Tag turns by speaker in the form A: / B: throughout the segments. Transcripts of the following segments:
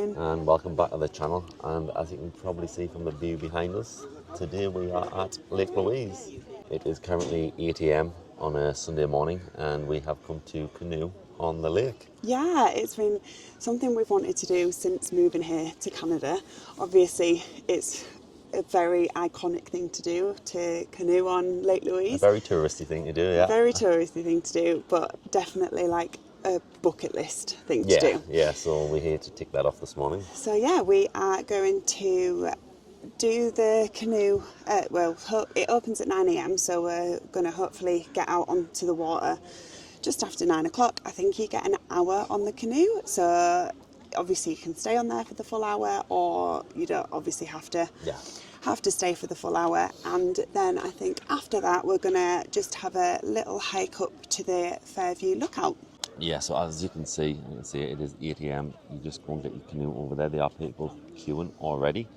A: morning.
B: And welcome back to the channel. And as you can probably see from the view behind us, today we are at Lake Louise. It is currently 8 a.m. on a Sunday morning and we have come to canoe on the lake.
A: Yeah, it's been something we've wanted to do since moving here to Canada. Obviously, it's a very iconic thing to do, to canoe on Lake Louise.
B: A very touristy thing to do, yeah.
A: Very touristy thing to do, but definitely like a bucket list thing to do.
B: Yeah, so we're here to tick that off this morning.
A: So yeah, we are going to do the canoe, it opens at 9 a.m, so we're going to hopefully get out onto the water just after 9 o'clock. I think you get an hour on the canoe, so obviously you can stay on there for the full hour, or you don't obviously have to stay for the full hour. And then I think after that we're going to just have a little hike up to the Fairview lookout.
B: Yeah, so as you can see, it is 8 a.m. You just go and get your canoe over there. There are people queuing already,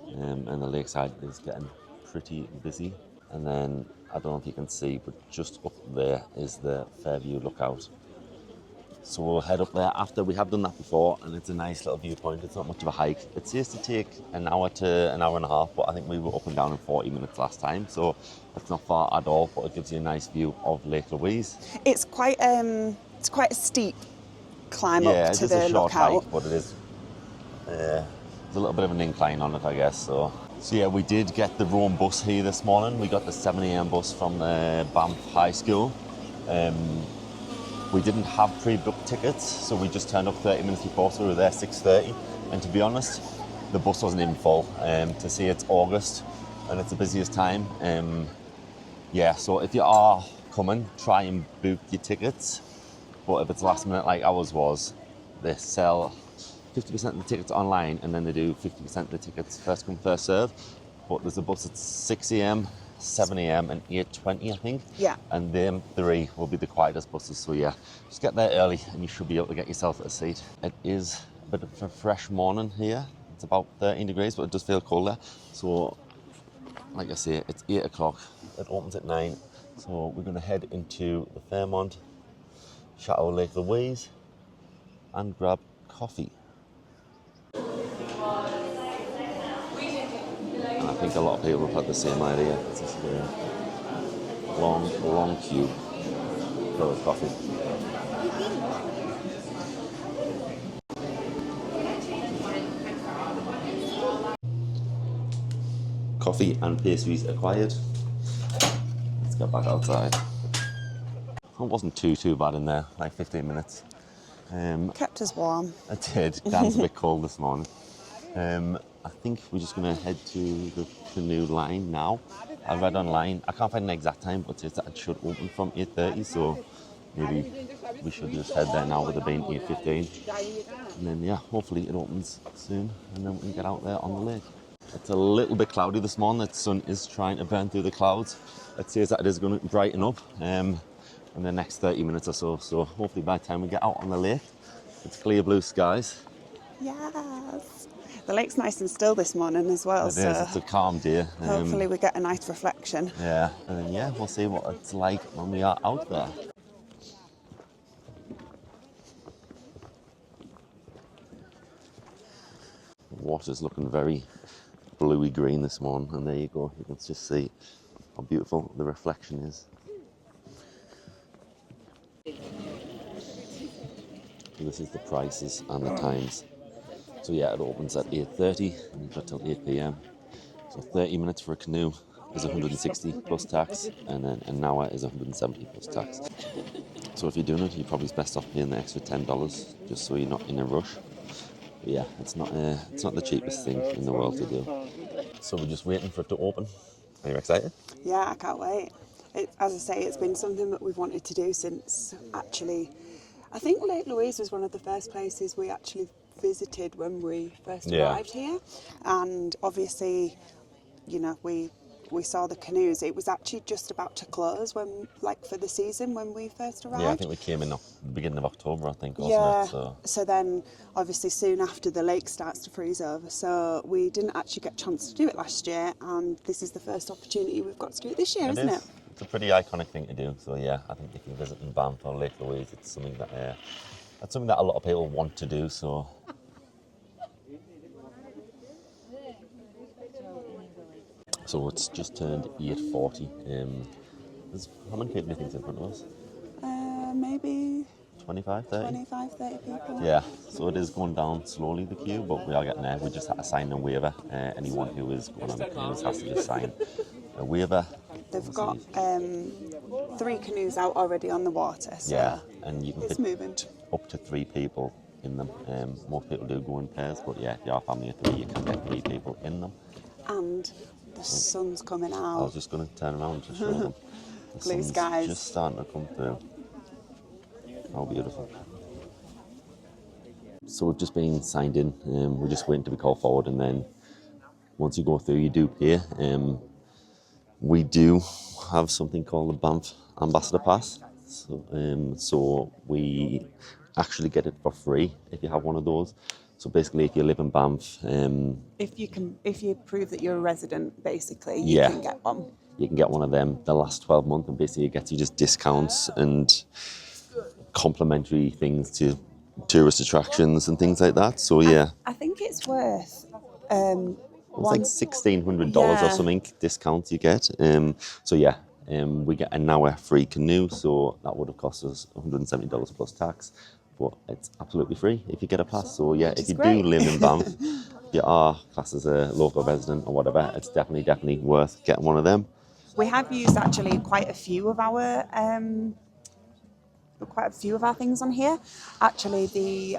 B: and the lakeside is getting pretty busy. And then, I don't know if you can see, but just up there is the Fairview lookout. So we'll head up there after. We have done that before, and it's a nice little viewpoint. It's not much of a hike. It says to take an hour to an hour and a half, but I think we were up and down in 40 minutes last time, so it's not far at all, but it gives you a nice view of Lake Louise.
A: It's quite a steep climb up to the lookout.
B: Yeah, it is a short hike, but it is, there's a little bit of an incline on it, I guess, so yeah, we did get the wrong bus here this morning. We got the 7 a.m. bus from the Banff High School. We didn't have pre-booked tickets, so we just turned up 30 minutes before, so we were there 6:30. And to be honest, the bus wasn't even full. To see it's August and it's the busiest time. So if you are coming, try and book your tickets. But if it's last minute like ours was, they sell 50% of the tickets online, and then they do 50% of the tickets first come, first serve. But there's a bus at 6 a.m, 7 a.m, and 8:20, I think.
A: Yeah.
B: And them three will be the quietest buses. So yeah, just get there early and you should be able to get yourself a seat. It is a bit of a fresh morning here. It's about 13 degrees, but it does feel colder. So, like I say, it's 8 o'clock. It opens at 9. So we're going to head into the Fairmont Chateau Lake Louise and grab coffee. And I think a lot of people have had the same idea. It's just a long queue for coffee. Coffee and pastries acquired. Let's get back outside. It wasn't too bad in there, like 15 minutes.
A: Kept us warm.
B: It did. Dan's a bit cold this morning. I think we're just going to head to the canoe line now. I read online, I can't find an exact time, but it says that it should open from 8:30, so maybe we should just head there now with it being 8:15. And then, yeah, hopefully it opens soon, and then we can get out there on the lake. It's a little bit cloudy this morning. The sun is trying to burn through the clouds. It says that it is going to brighten up in the next 30 minutes or so. So hopefully by the time we get out on the lake, it's clear blue skies.
A: Yes. The lake's nice and still this morning as well.
B: It is. It's a calm day.
A: Hopefully we get a nice reflection.
B: Yeah, and then yeah, we'll see what it's like when we are out there. The water's looking very bluey green this morning, and there you go. You can just see how beautiful the reflection is. And this is the prices and the times. So yeah, it opens at 8:30 and you've got till 8 p.m. So 30 minutes for a canoe is 160 plus tax, and then an hour is 170 plus tax. So if you're doing it, you're probably best off paying the extra $10 just so you're not in a rush. But yeah, it's not the cheapest thing in the world to do. So we're just waiting for it to open. Are you excited?
A: Yeah, I can't wait. As I say, it's been something that we've wanted to do since actually, I think Lake Louise was one of the first places we actually visited when we first arrived here. And obviously, you know, we saw the canoes. It was actually just about to close for the season when we first arrived.
B: Yeah, I think we came in the beginning of October, I think, wasn't it?
A: So then obviously soon after the lake starts to freeze over. So we didn't actually get a chance to do it last year, and this is the first opportunity we've got to do it this year, isn't it?
B: It's a pretty iconic thing to do. So yeah, I think if you're visiting Banff or Lake Louise, it's something that a lot of people want to do. So So it's just turned 8:40. How many people do you think's in front of us?
A: Maybe
B: 25, 30?
A: 25, 30 people.
B: Yeah, so it is going down slowly, the queue, but we are getting there. We just had to sign a waiver. Anyone who is going on the canoes has to just sign a waiver.
A: They've got 3 canoes out already on the water, so
B: Yeah, and you can
A: it's
B: fit
A: moving.
B: up to 3 people in them. Most people do go in pairs, but yeah, if you're a family of 3, you can get 3 people in them.
A: And the sun's coming
B: I
A: out.
B: was just going to turn around to show them. The
A: Blue
B: sun's
A: skies.
B: just starting to come through. How beautiful. So we've just been signed in. We're just waiting to be called forward, and then once you go through, you do pay. We do have something called the Banff Ambassador Pass. So we actually get it for free if you have one of those. So basically, if you live in Banff,
A: If you prove that you're a resident, basically, you
B: Yeah.
A: can get one.
B: you can get one of them the last 12 months, and basically it gets you just discounts and complimentary things to tourist attractions and things like that. So yeah,
A: I think it's worth
B: it was like $1,600 or
A: Yeah.
B: something discount you get. So yeah, we get an hour free canoe, so that would have cost us $170 plus tax, but it's absolutely free if you get a pass. So yeah, if
A: is
B: you
A: great.
B: do live in Banff, if you are classed as a local resident or whatever, it's definitely worth getting one of them.
A: We have used actually quite a few of our things on here. Actually, the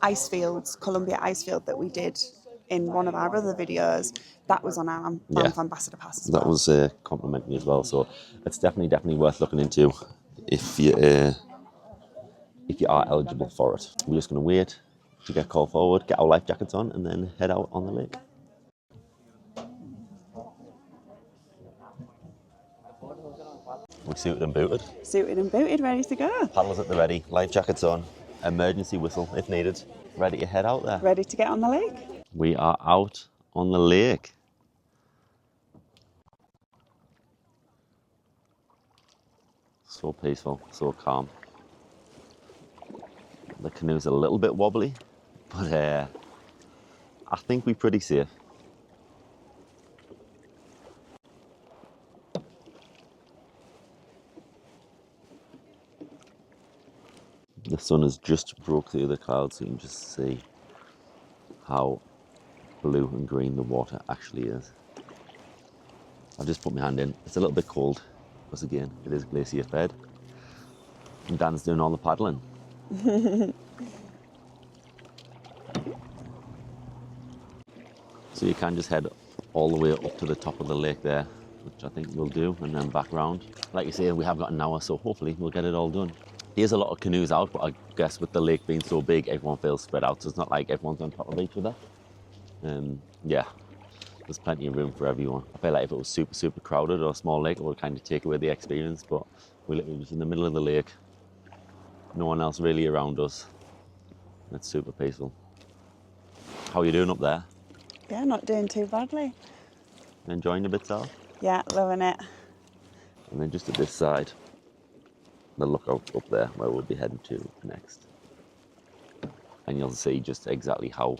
A: ice fields, Columbia ice field that we did in one of our other videos, that was on our Banff Ambassador Pass as well.
B: That was complimentary as well, so it's definitely worth looking into if you are eligible for it. We're just going to wait to get called forward, get our life jackets on, and then head out on the lake. We're suited and booted.
A: Suited and booted, ready to go.
B: Paddles at the ready, life jackets on, emergency whistle if needed, ready to head out there.
A: Ready to get on the lake.
B: We are out on the lake. So peaceful, so calm. The canoe's a little bit wobbly, but I think we're pretty safe. The sun has just broke through the clouds, so you can just see how blue and green the water actually is. I've just put my hand in. It's a little bit cold, because again, it is glacier fed. And Dan's doing all the paddling. So you can just head all the way up to the top of the lake there, which I think we'll do, and then back round. Like you say, we have got an hour, so hopefully we'll get it all done. There's a lot of canoes out, but I guess with the lake being so big, everyone feels spread out, so it's not like everyone's on top of each other. Yeah, there's plenty of room for everyone. I feel like if it was super crowded or a small lake, it would kind of take away the experience, but we're literally just in the middle of the lake. No one else really around us. It's super peaceful. How are you doing up there?
A: Yeah, not doing too badly.
B: Enjoying the bits out?
A: Yeah, loving it.
B: And then just at this side, the lookout up there where we'll be heading to next. And you'll see just exactly how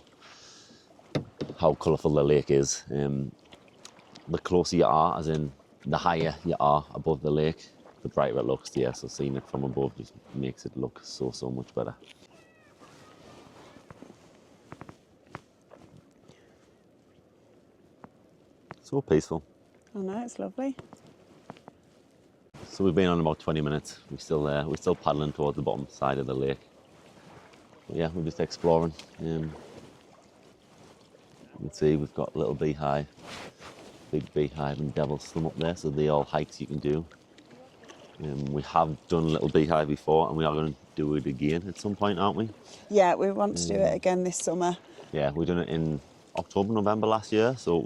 B: colourful the lake is. The closer you are, as in the higher you are above the lake, the brighter it looks. Yeah, so seeing it from above just makes it look so much better. So peaceful.
A: I know, it's lovely.
B: So we've been on about 20 minutes. We're still paddling towards the bottom side of the lake. But yeah, we're just exploring. You can see we've got a little beehive, big beehive and devil's thumb up there, so they're all hikes you can do. We have done a little beehive before, and we are going to do it again at some point, aren't we?
A: Yeah, we want to do it again this summer.
B: Yeah, we done it in October, November last year, so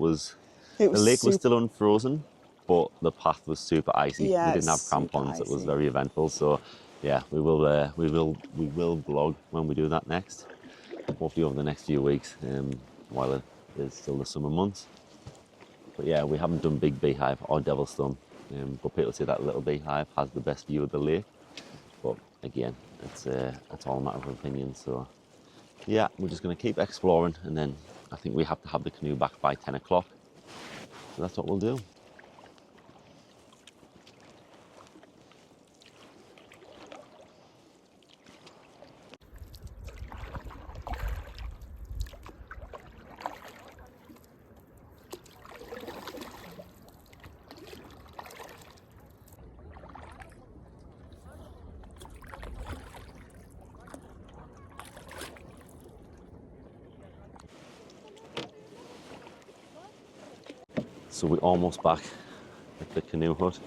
A: It
B: the lake was still unfrozen, but the path was super icy.
A: Yeah,
B: we didn't have
A: it's super
B: crampons. It was
A: icy.
B: very eventful. So yeah, we will vlog when we do that next. Hopefully over the next few weeks, while it is still the summer months. But yeah, we haven't done Big Beehive or Devil's Thumb. But people say that Little Beehive has the best view of the lake. But again, it's all a matter of opinion. So yeah, we're just going to keep exploring, and then I think we have to have the canoe back by 10 o'clock. So that's what we'll do. So we're almost back at the canoe hut.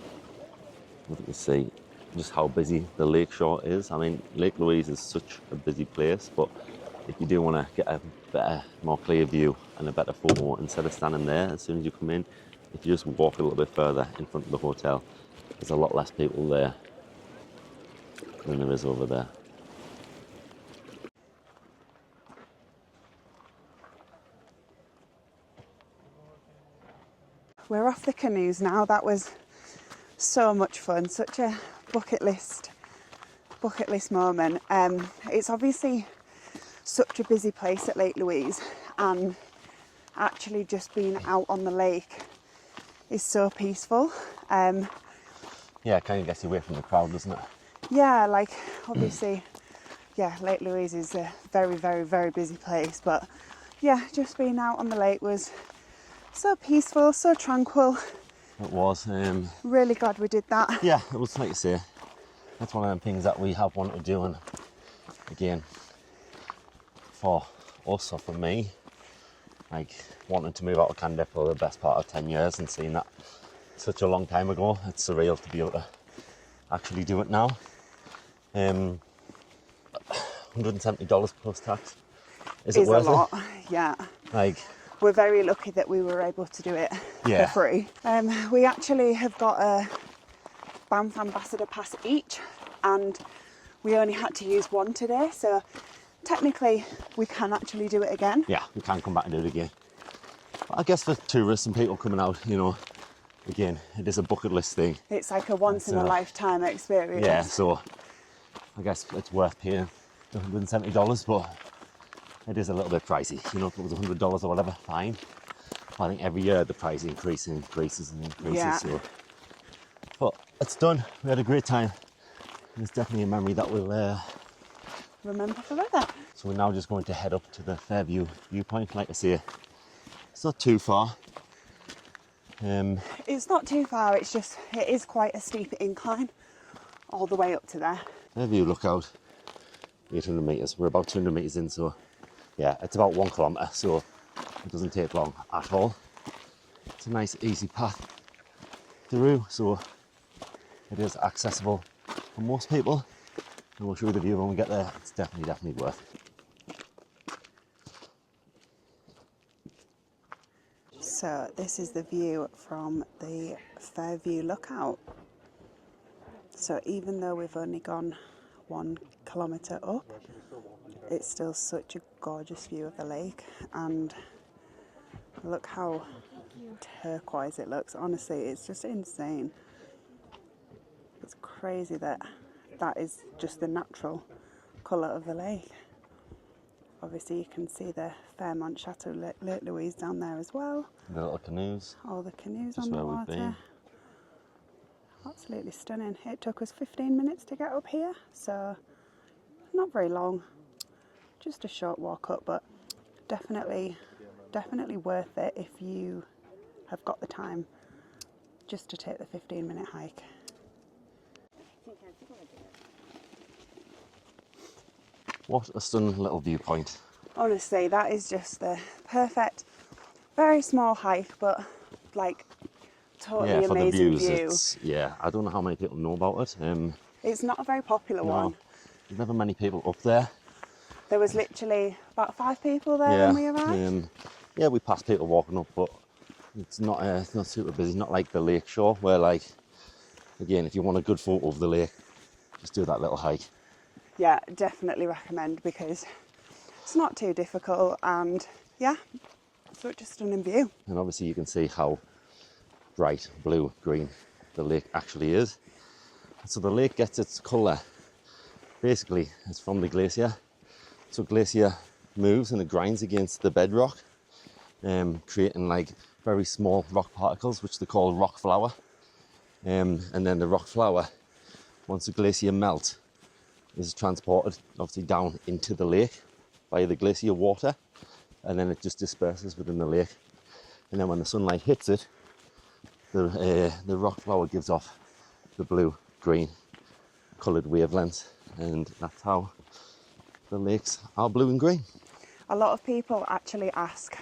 B: You can see just how busy the lakeshore is. I mean, Lake Louise is such a busy place, but if you do want to get a better, more clear view and a better photo, instead of standing there as soon as you come in, if you just walk a little bit further in front of the hotel, there's a lot less people there than there is over there.
A: We're off the canoes now. That was so much fun, such a bucket list moment. It's obviously such a busy place at Lake Louise, and actually just being out on the lake is so peaceful.
B: Yeah, it kind of gets you away from the crowd, doesn't it?
A: Yeah, like obviously, yeah, Lake Louise is a very, very, very busy place, but yeah, just being out on the lake was so peaceful, so tranquil.
B: It was.
A: Really glad we did that.
B: Yeah, it was, like you say, that's one of them things that we have wanted to do, and again, for us or for me, like wanting to move out of Canada for the best part of 10 years and seeing that such a long time ago, it's surreal to be able to actually do it now. $170 plus tax. Is it worth
A: a lot,
B: it?
A: yeah.
B: Like,
A: we're very lucky that we were able to do it
B: yeah,
A: for free. We actually have got a Banff Ambassador pass each, and we only had to use one today, so technically we can actually do it again.
B: Yeah, we can come back and do it again. But I guess for tourists and people coming out, you know, again, it is a bucket list thing.
A: It's like a once in a lifetime experience.
B: Yeah, so I guess it's worth paying the $170, but it is a little bit pricey. You know, if it was $100 or whatever, fine. I think every year the price increases.
A: Yeah.
B: So, but it's done. We had a great time. It's definitely a memory that we'll
A: remember forever.
B: So we're now just going to head up to the Fairview viewpoint. Like I say, it's not too far.
A: It's not too far. It is quite a steep incline all the way up to there.
B: Fairview lookout, 800 metres. We're about 200 metres in, so yeah, it's about 1 kilometre, so it doesn't take long at all. It's a nice easy path through, so it is accessible for most people, and we'll show you the view when we get there. It's definitely worth it.
A: So this is the view from the Fairview lookout. So even though we've only gone 1 kilometre up, it's still such a gorgeous view of the lake, and look how turquoise it looks. Honestly, it's just insane. It's crazy that that is just the natural colour of the lake. Obviously you can see the Fairmont Chateau Lake Louise down there as well.
B: The little canoes.
A: All the canoes
B: Just
A: on the
B: where we've
A: water.
B: been.
A: Absolutely stunning. It took us 15 minutes to get up here, so not very long. Just a short walk up, but definitely worth it if you have got the time just to take the 15-minute hike.
B: What a stunning little viewpoint.
A: Honestly, that is just the perfect, very small hike, but like totally
B: for the
A: amazing
B: views,
A: view.
B: I don't know how many people know about it.
A: It's not a very popular one.
B: There's never many people up there.
A: There was literally about 5 people there when we arrived.
B: We passed people walking up, but it's not super busy. Not like the lake shore, where like, again, if you want a good photo of the lake, just do that little hike.
A: Yeah, definitely recommend, because it's not too difficult, and yeah, such a stunning view.
B: And obviously you can see how bright blue green the lake actually is. So the lake gets its colour, basically it's from the glacier. So glacier moves and it grinds against the bedrock, creating like very small rock particles, which they call rock flour. And then the rock flour, once the glacier melts, is transported obviously down into the lake by the glacier water, and then it just disperses within the lake. And then when the sunlight hits it, the rock flour gives off the blue-green coloured wavelengths, and that's how the lakes are blue and green.
A: A lot of people actually ask,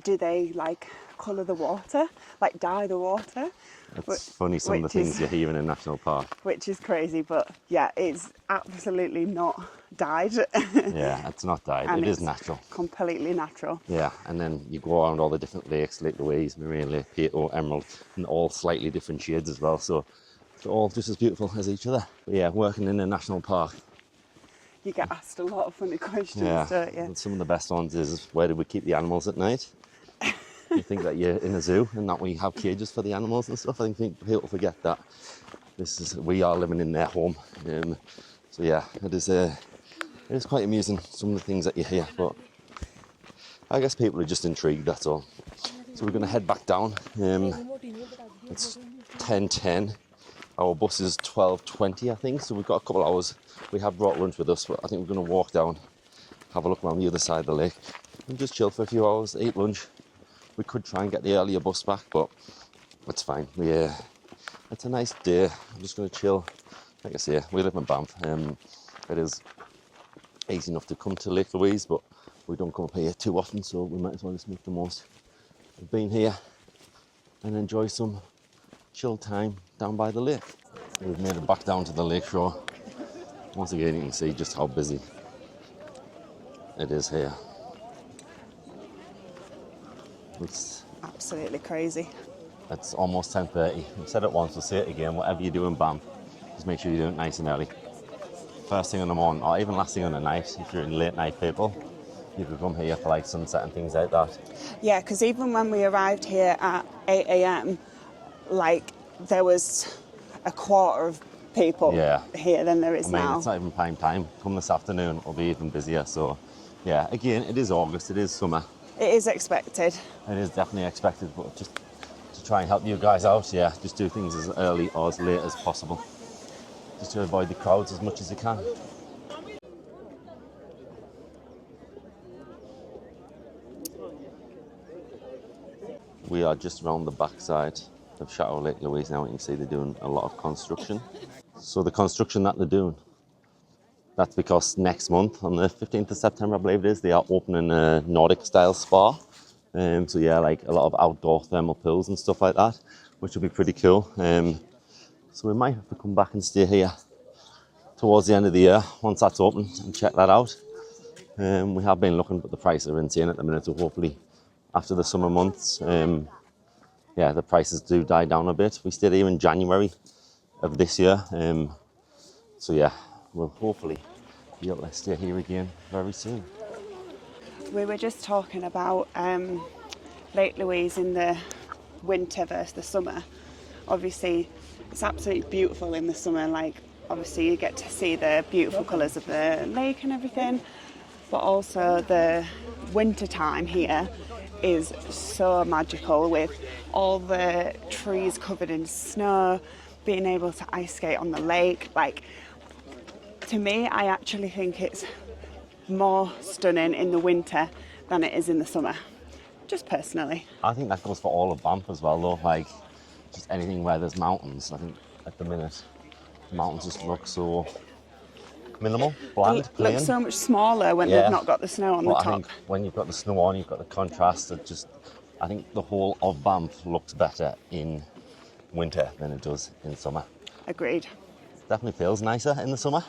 A: do they like colour the water, like dye the water?
B: It's funny, some of the things you hear in a national park.
A: Which is crazy, but yeah, it's absolutely not dyed.
B: Yeah, it's not dyed,
A: And
B: it is
A: it's
B: natural.
A: Completely natural.
B: Yeah, and then you go around all the different lakes, Lake Louise, Marine Lake, Chateau, Emerald, and all slightly different shades as well, so they're all just as beautiful as each other. But yeah, working in a national park.
A: You get asked a lot of funny questions,
B: Yeah,
A: don't you?
B: and some of the best ones is, where do we keep the animals at night? You think that you're in a zoo and that we have cages for the animals and stuff. I think people forget that we are living in their home. So yeah, it is quite amusing, some of the things that you hear, but I guess people are just intrigued, that's all. So we're going to head back down. It's 10:10. Our bus is 12:20, I think, so we've got a couple of hours. We have brought lunch with us, but I think we're going to walk down, have a look around the other side of the lake, and just chill for a few hours, eat lunch. We could try and get the earlier bus back, but it's fine. It's a nice day. I'm just going to chill. Like I say, we live in Banff. It is easy enough to come to Lake Louise, but we don't come up here too often, so we might as well just make the most of being here and enjoy some chill time down by the lake. We've made it back down to the lake shore. Once again, you can see just how busy it is here. It's
A: Absolutely crazy.
B: It's almost 10:30. We've said it once, we'll say it again. Whatever you do in Banff, just make sure you do it nice and early. First thing in the morning, or even last thing in the night, if you're in late night people, you could come here for like sunset and things like that.
A: Yeah, because even when we arrived here at 8 a.m, like there was a quarter of people here than there is now.
B: It's not even prime time. Come this afternoon, it'll be even busier. So, yeah, again, it is August, it is summer.
A: It is expected.
B: It is definitely expected, but just to try and help you guys out, yeah, just do things as early or as late as possible, just to avoid the crowds as much as you can. We are just around the backside of Chateau Lake Louise now, and you can see they're doing a lot of construction. So the construction that they're doing, that's because next month, on the 15th of September, I believe it is, they are opening a Nordic-style spa. So yeah, like a lot of outdoor thermal pools and stuff like that, which will be pretty cool. So we might have to come back and stay here towards the end of the year, once that's open, and check that out. We have been looking, but the prices are insane at the minute, so hopefully after the summer months, yeah, the prices do die down a bit. We stayed here in January of this year, so yeah, we'll hopefully be able to stay here again very soon.
A: We were just talking about Lake Louise in the winter versus the summer. Obviously, it's absolutely beautiful in the summer. Like, obviously, you get to see the beautiful colours of the lake and everything. But also, the winter time here is so magical, with all the trees covered in snow, being able to ice skate on the lake. Like, to me, I actually think it's more stunning in the winter than it is in the summer, just personally.
B: I think that goes for all of Banff as well, though. Like, just anything where there's mountains. I think at the minute, the mountains just look so minimal, bland,
A: It
B: plain.
A: looks so much smaller when they've not got the snow on the top.
B: I think when you've got the snow on, you've got the contrast. I think the whole of Banff looks better in winter than it does in summer.
A: Agreed.
B: It definitely feels nicer in the summer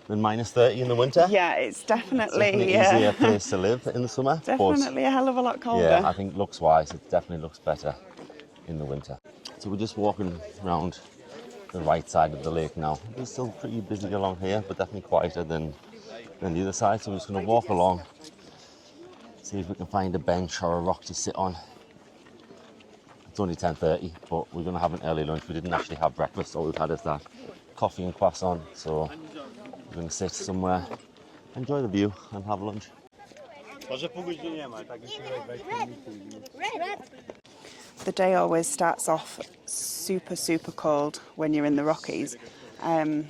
B: than -30 in the winter.
A: Yeah, it's definitely
B: easier place to live in the summer.
A: Definitely a hell of a lot colder.
B: Yeah, I think looks-wise, it definitely looks better in the winter. So we're just walking around the right side of the lake now. It's still pretty busy along here, but definitely quieter than the other side. So we're just going to walk along, see if we can find a bench or a rock to sit on. It's only 10:30, but we're going to have an early lunch. We didn't actually have breakfast. All we've had is that coffee and croissant. So we're going to sit somewhere, enjoy the view, and have lunch.
A: The day always starts off super, super cold when you're in the Rockies. I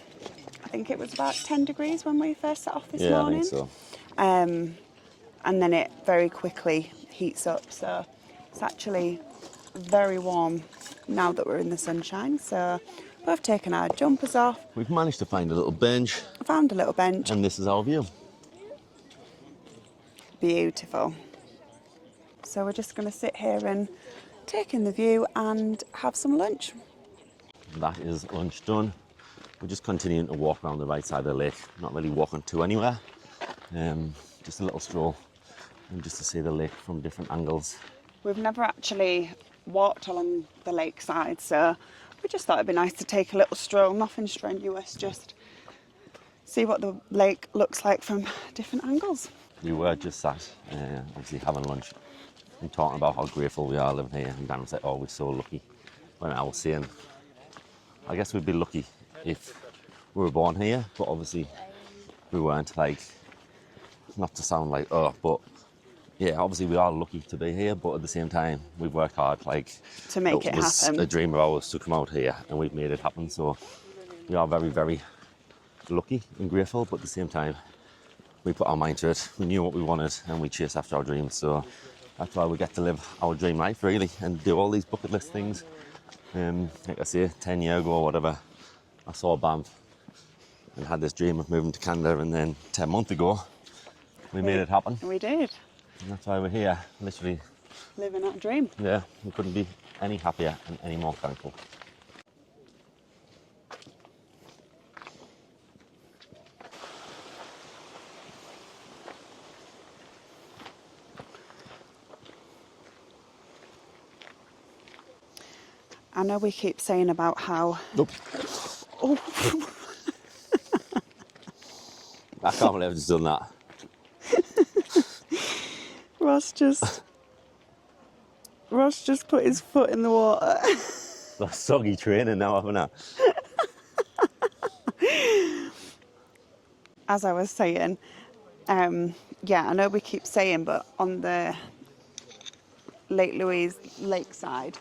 A: think it was about 10 degrees when we first set off this morning.
B: I think so.
A: And then it very quickly heats up. So it's actually very warm now that we're in the sunshine. So we've taken our jumpers off.
B: We've managed to find a little bench.
A: I found a little bench.
B: And this is our view.
A: Beautiful. So we're just going to sit here and take in the view and have some lunch.
B: That is lunch done. We're just continuing to walk around the right side of the lake. Not really walking to anywhere. Just a little stroll and just to see the lake from different angles.
A: We've never actually walked along the lakeside, so we just thought it'd be nice to take a little stroll, nothing strenuous, just see what the lake looks like from different angles.
B: We were just sat, obviously having lunch and talking about how grateful we are living here, and Dan was like, oh, we're so lucky. When I was saying, I guess we'd be lucky if we were born here, but obviously we weren't. Like, not to sound like, oh, but yeah, obviously we are lucky to be here, but at the same time, we've worked hard, like,
A: to make it
B: was
A: happen.
B: A dream of ours to come out here, and we've made it happen. So we are very, very lucky and grateful, but at the same time, we put our mind to it. We knew what we wanted, and we chased after our dreams. So that's why we get to live our dream life, really, and do all these bucket list things. Like I say, 10 years ago or whatever, I saw Banff and had this dream of moving to Canada, and then 10 months ago, we made it happen.
A: We did.
B: And that's why we're here, literally.
A: Living that dream.
B: Yeah, we couldn't be any happier and any more thankful.
A: I know we keep saying about how...
B: Nope.
A: Oh.
B: I can't believe I've just done that.
A: Ross just put his foot in the water.
B: That's soggy training now, haven't I?
A: As I was saying, yeah, I know we keep saying, but on the Lake Louise lakeside,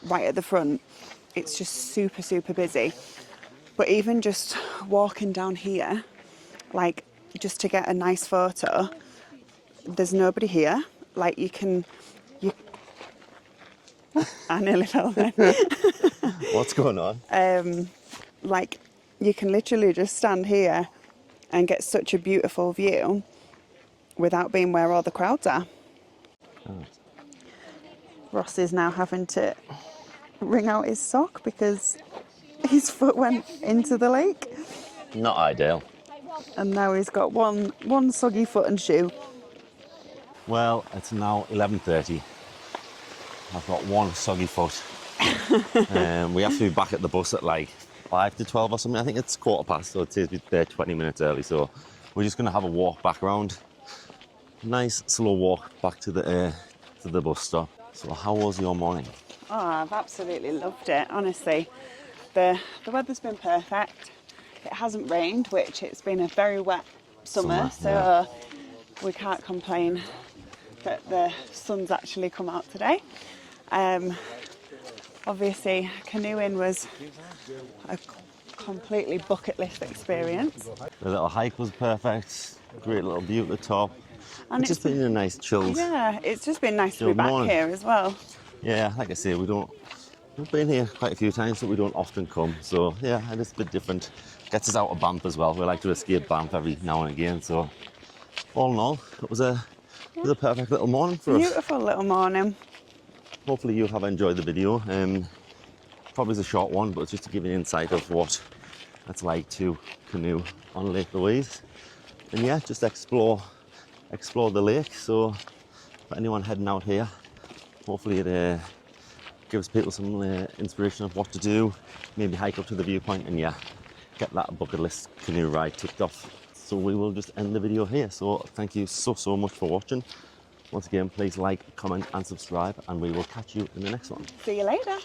A: right at the front, it's just super, super busy. But even just walking down here, like, just to get a nice photo, there's nobody here. Like, I nearly fell there.
B: What's going on?
A: Like, you can literally just stand here and get such a beautiful view without being where all the crowds are.
B: Oh.
A: Ross is now having to wring out his sock because his foot went into the lake.
B: Not ideal.
A: And now he's got one soggy foot and shoe.
B: Well, it's now 11:30. I've got one soggy foot. We have to be back at the bus at like 5 to 12 or something. I think it's 15:15, so it says we're there 20 minutes early. So we're just going to have a walk back around. Nice slow walk back to the bus stop. So how was your morning?
A: Oh, I've absolutely loved it, honestly. The weather's been perfect. It hasn't rained, which it's been a very wet summer, so
B: yeah.
A: We can't complain that the sun's actually come out today. Obviously, canoeing was a completely bucket list experience.
B: The little hike was perfect. Great little view at the top.
A: And
B: it's just been a nice chilled.
A: Yeah, it's just been nice to be back
B: morning.
A: here as well.
B: Yeah, like I say, we've been here quite a few times, but we don't often come. So yeah, and it's a bit different. Gets us out of Banff as well. We like to escape Banff every now and again. So all in all, it was a perfect little morning for us.
A: Beautiful little morning.
B: Hopefully you have enjoyed the video. Probably it's a short one, but it's just to give you an insight of what it's like to canoe on Lake Louise. And yeah, just explore the lake. So for anyone heading out here, hopefully it gives people some inspiration of what to do. Maybe hike up to the viewpoint and yeah, get that bucket list canoe ride ticked off. So we will just end the video here. So thank you so much for watching. Once again, please like, comment and subscribe, and we will catch you in the next one.
A: See you later.